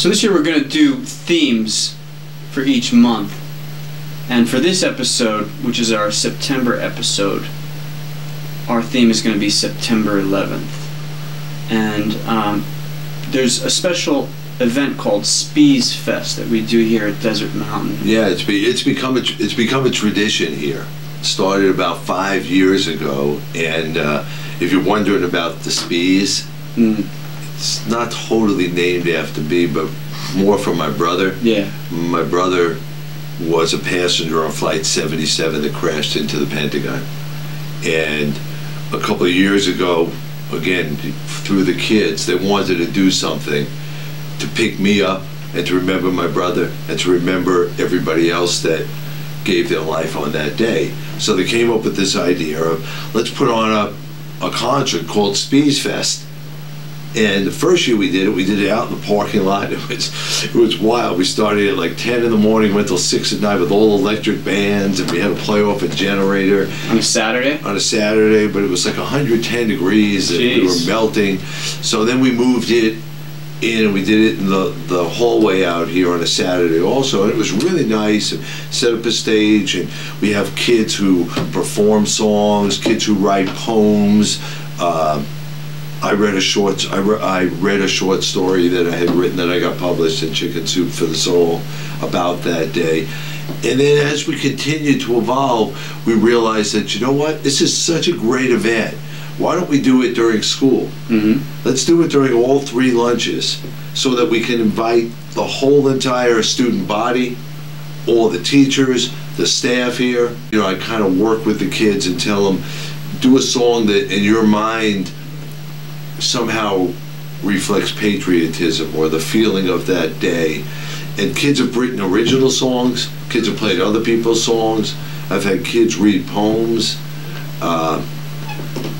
So this year we're going to do themes for each month. And for this episode, which is our September episode, our theme is going to be September 11th. And there's a special event called Spees Fest that we do here at Desert Mountain. Yeah, it's become a tradition here. It started about 5 years ago, and if you're wondering about the Spees, it's not totally named after me, but more from my brother. Yeah. My brother was a passenger on Flight 77 that crashed into the Pentagon, and a couple of years ago, again, through the kids, they wanted to do something to pick me up and to remember my brother and to remember everybody else that gave their life on that day. So they came up with this idea of, let's put on a concert called Spees Fest. And the first year we did it out in the parking lot. It was wild. We started at like 10 in the morning, went till 6 at night with all electric bands, and we had to play off a generator. On a Saturday? On a Saturday, but it was like 110 degrees and we were melting. So then we moved it in and we did it in the hallway out here on a Saturday also. And it was really nice, and set up a stage, and we have kids who perform songs, kids who write poems. I read a short story that I had written that I got published in Chicken Soup for the Soul about that day. And then as we continued to evolve, we realized that, you know what, this is such a great event. Why don't we do it during school? Let's do it during all 3 lunches so that we can invite the whole entire student body, all the teachers, the staff here. You know, I kind of work with the kids and tell them, do a song that in your mind somehow reflects patriotism or the feeling of that day. And kids have written original songs, kids have played other people's songs, I've had kids read poems.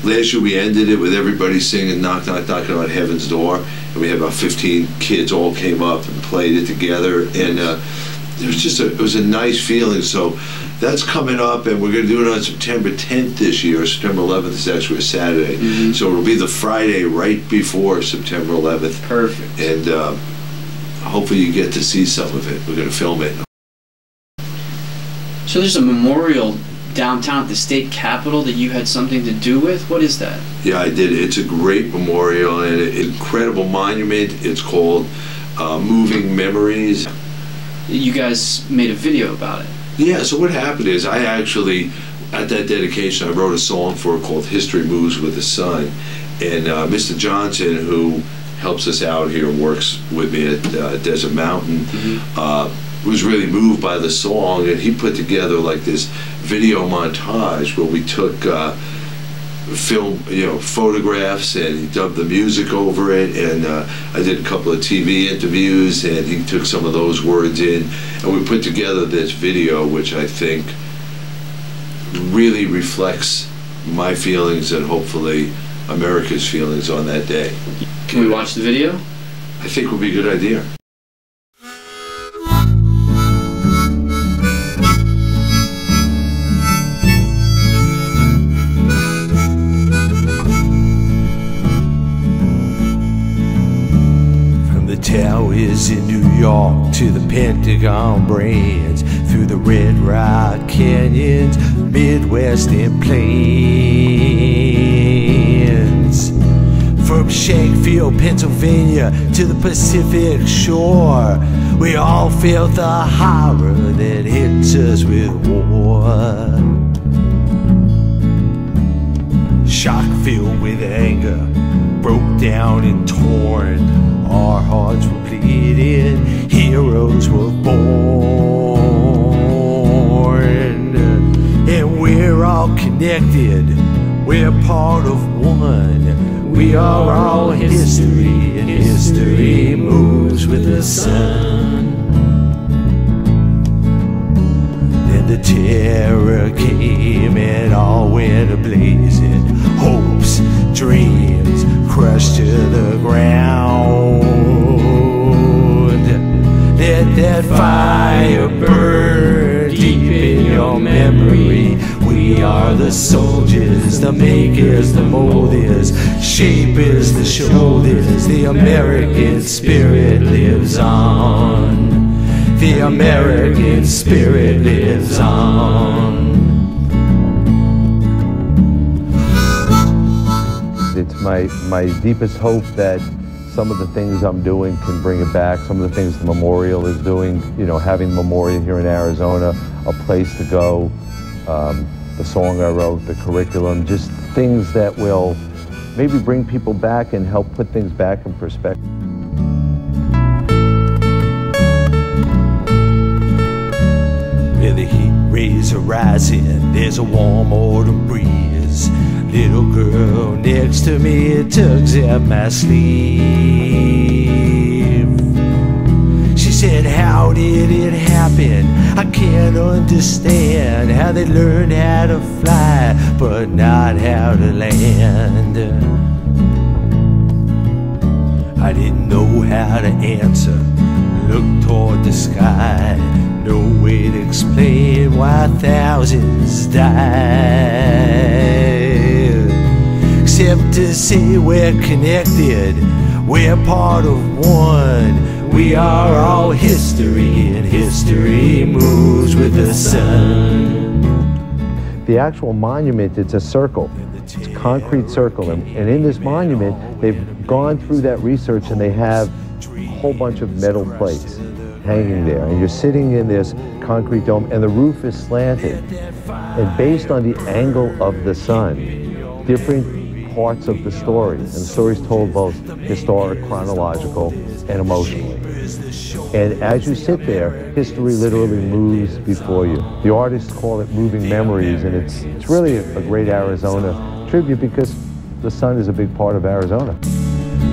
Last year we ended it with everybody singing Knock Knock Knocking on Heaven's Door, and we had about 15 kids all came up and played it together, and it was a nice feeling. So that's coming up, and we're going to do it on September 10th this year. September 11th is actually a Saturday, so it'll be the Friday right before September 11th. Perfect. And hopefully you get to see some of it. We're going to film it. So there's a memorial downtown at the state capitol that you had something to do with? What is that? Yeah, I did. It's a great memorial and an incredible monument. It's called Moving Memories. You guys made a video about it. Yeah, so what happened is I actually, at that dedication, I wrote a song for it called History Moves with the Sun. And Mr. Johnson, who helps us out here and works with me at Desert Mountain, was really moved by the song, and he put together like this video montage where we took film, photographs, and he dubbed the music over it, and I did a couple of TV interviews, and he took some of those words in, and we put together this video, which I think really reflects my feelings and hopefully America's feelings on that day. Can we watch the video? I think would be a good idea. Towers in New York to the Pentagon brands, through the Red Rock Canyons, Midwestern plains. From Shankfield, Pennsylvania to the Pacific shore, we all felt the horror that hits us with war. Shock filled with anger, broke down and torn. Our hearts were bleeding, heroes were born. And we're all connected, we're part of one. We are all history, and history moves with the sun. Then the terror came and all went a-blazing. Hopes, dreams, crushed to the ground. Let that fire burn deep in your memory. We We are the soldiers, the makers, the molders, shapers, the shoulders. The American spirit lives on. The American spirit lives on. It's my deepest hope that some of the things I'm doing can bring it back. Some of the things the Memorial is doing, you know, having the Memorial here in Arizona, a place to go, the song I wrote, the curriculum, just things that will maybe bring people back and help put things back in perspective. Where the heat rays are rising, there's a warm autumn breeze. Little girl next to me tugs at my sleeve. She said, how did it happen? I can't understand how they learned how to fly, but not how to land. I didn't know how to answer. Looked toward the sky. No way to explain why thousands died. Except to say we're connected, we're part of one. We are all history, and history moves with the sun. The actual monument, it's a circle. It's a concrete circle, and in this monument, they've gone through that research and they have a whole bunch of metal plates hanging there, and you're sitting in this concrete dome, and the roof is slanted. And based on the angle of the sun, different parts of the story, and the story's told both historic, chronological, and emotionally. And as you sit there, history literally moves before you. The artists call it moving memories, and it's really a great Arizona tribute because the sun is a big part of Arizona.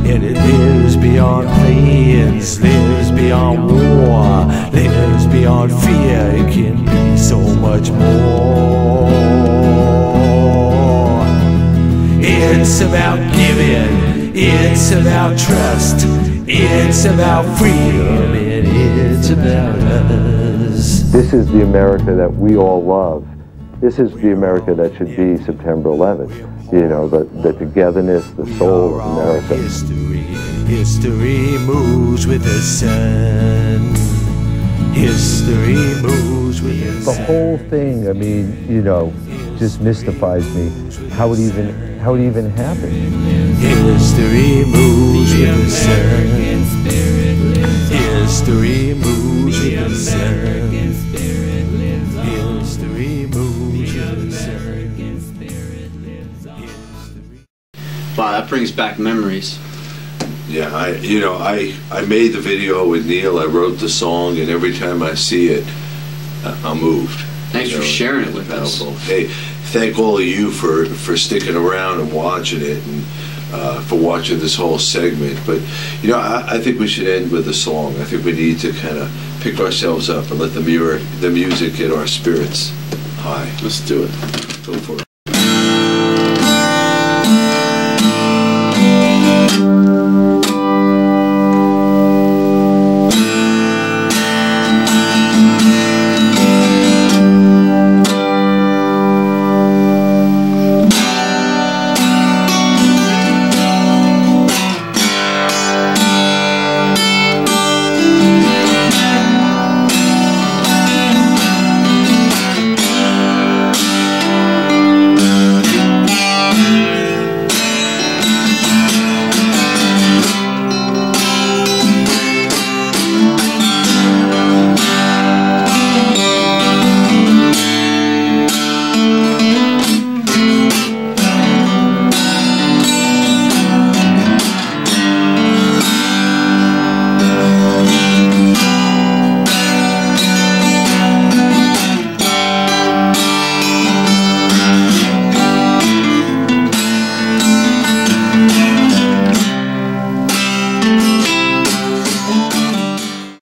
And it lives beyond planes, lives beyond war, lives beyond fear. It can be so much more. It's about giving, it's about trust, it's about freedom, and it's about us. This is the America that we all love. This is the America that should be September 11th. You know, the togetherness, the soul of America. History moves with the sun. History moves with the sun. The whole thing, I mean, you know, just mystifies me how it even happened. History moves with the sun. History moves with the sun. History moves with the sun. Wow, that brings back memories. Yeah, I made the video with Neil. I wrote the song, and every time I see it, I'm moved. Thanks for sharing it with us. Hey, thank all of you for sticking around and watching it, and for watching this whole segment. But you know, I think we should end with a song. I think we need to kind of pick ourselves up and let the music get our spirits high. Let's do it. Go for it.